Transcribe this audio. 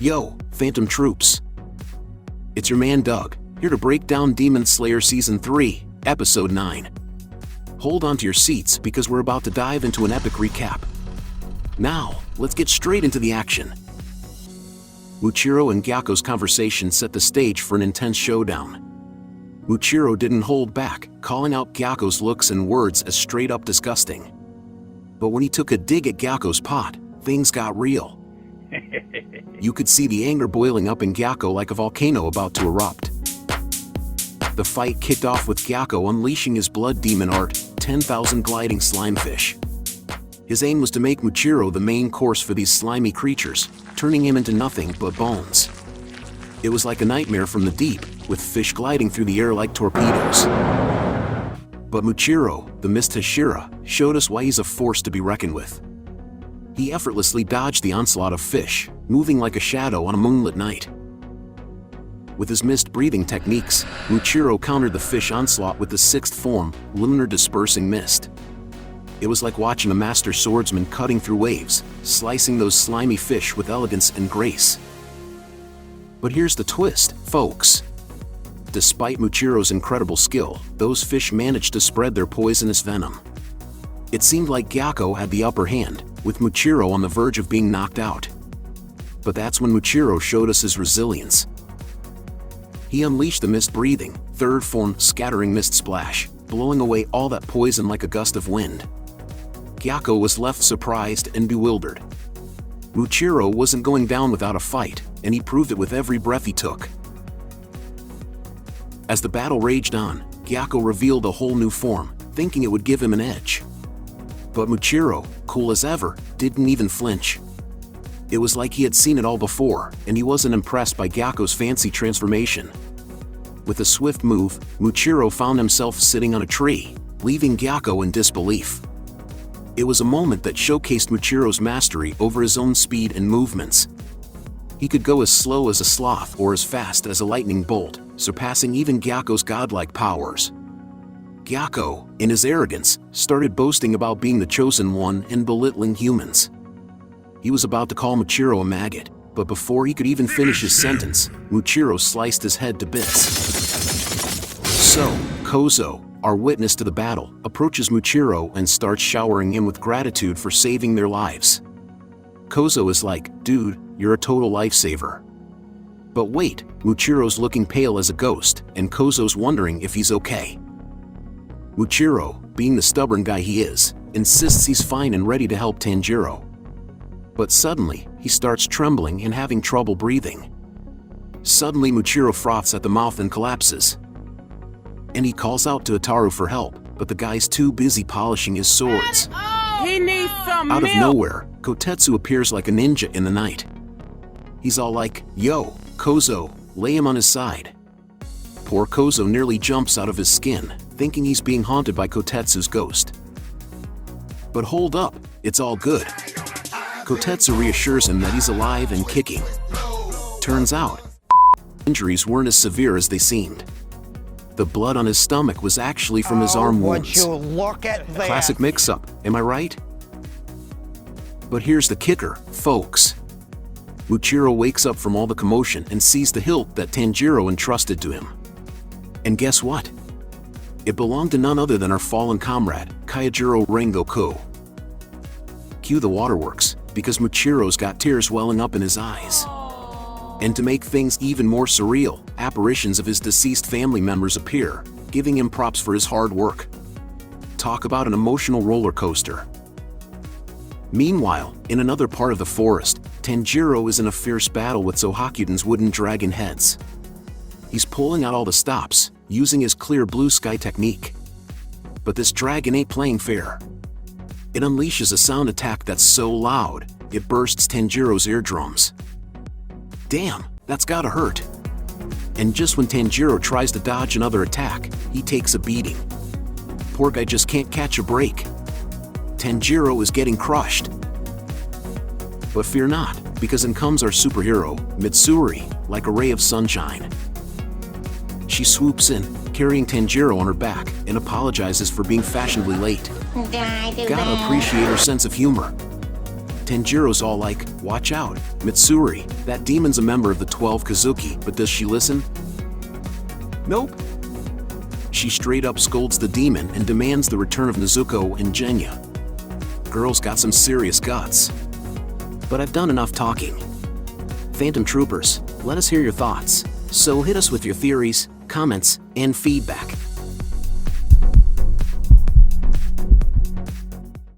Yo, Phantom Troops. It's your man Doug, here to break down Demon Slayer Season 3, Episode 9. Hold on to your seats because we're about to dive into an epic recap. Now, let's get straight into the action. Muchiro and Gyokko's conversation set the stage for an intense showdown. Muchiro didn't hold back, calling out Gyokko's looks and words as straight-up disgusting. But when he took a dig at Gyokko's pot, things got real. You could see the anger boiling up in Gyokko like a volcano about to erupt. The fight kicked off with Gyokko unleashing his blood demon art, 10,000 gliding slimefish. His aim was to make Muchiro the main course for these slimy creatures, turning him into nothing but bones. It was like a nightmare from the deep, with fish gliding through the air like torpedoes. But Muchiro, the Mist Hashira, showed us why he's a force to be reckoned with. He effortlessly dodged the onslaught of fish, moving like a shadow on a moonlit night. With his mist-breathing techniques, Muchiro countered the fish onslaught with the sixth form, lunar dispersing mist. It was like watching a master swordsman cutting through waves, slicing those slimy fish with elegance and grace. But here's the twist, folks. Despite Muchiro's incredible skill, those fish managed to spread their poisonous venom. It seemed like Gyokko had the upper hand, with Muchiro on the verge of being knocked out. But that's when Muchiro showed us his resilience. He unleashed the mist-breathing, third form scattering mist splash, blowing away all that poison like a gust of wind. Gyokko was left surprised and bewildered. Muchiro wasn't going down without a fight, and he proved it with every breath he took. As the battle raged on, Gyokko revealed a whole new form, thinking it would give him an edge. But Muchiro, cool as ever, didn't even flinch. It was like he had seen it all before, and he wasn't impressed by Gyokko's fancy transformation. With a swift move, Muchiro found himself sitting on a tree, leaving Gyokko in disbelief. It was a moment that showcased Muchiro's mastery over his own speed and movements. He could go as slow as a sloth or as fast as a lightning bolt, surpassing even Gyokko's godlike powers. Gyokko, in his arrogance, started boasting about being the chosen one and belittling humans. He was about to call Muchiro a maggot, but before he could even finish his sentence, Muchiro sliced his head to bits. So, Kozo, our witness to the battle, approaches Muchiro and starts showering him with gratitude for saving their lives. Kozo is like, dude, you're a total lifesaver. But wait, Muchiro's looking pale as a ghost, and Kozo's wondering if he's okay. Muchiro, being the stubborn guy he is, insists he's fine and ready to help Tanjiro. But suddenly, he starts trembling and having trouble breathing. Suddenly Muchiro froths at the mouth and collapses. And he calls out to Ataru for help, but the guy's too busy polishing his swords. He needs some Out of milk. nowhere, Kotetsu appears like a ninja in the night. He's all like, yo, Kozo, lay him on his side. Poor Kozo nearly jumps out of his skin, thinking he's being haunted by Kotetsu's ghost. But hold up, it's all good. Kotetsu reassures him that he's alive and kicking. Turns out, injuries weren't as severe as they seemed. The blood on his stomach was actually from his arm wounds. Would you look at that? Classic mix-up, am I right? But here's the kicker, folks. Muchiro wakes up from all the commotion and sees the hilt that Tanjiro entrusted to him. And guess what? It belonged to none other than our fallen comrade, Kyojuro Rengoku. Cue the waterworks, because Muchiro's got tears welling up in his eyes. And to make things even more surreal, apparitions of his deceased family members appear, giving him props for his hard work. Talk about an emotional roller coaster. Meanwhile, in another part of the forest, Tanjiro is in a fierce battle with Zohakuden's wooden dragon heads. He's pulling out all the stops, using his clear blue sky technique. But this dragon ain't playing fair. It unleashes a sound attack that's so loud, it bursts Tanjiro's eardrums. Damn, that's gotta hurt. And just when Tanjiro tries to dodge another attack, he takes a beating. Poor guy just can't catch a break. Tanjiro is getting crushed. But fear not, because in comes our superhero, Mitsuri, like a ray of sunshine. She swoops in, carrying Tanjiro on her back, and apologizes for being fashionably late. Gotta appreciate her sense of humor. Tanjiro's all like, watch out, Mitsuri, that demon's a member of the 12 Kazuki, but does she listen? Nope. She straight up scolds the demon and demands the return of Nezuko and Genya. Girl's got some serious guts. But I've done enough talking. Phantom Troopers, let us hear your thoughts. So hit us with your theories, comments, and feedback.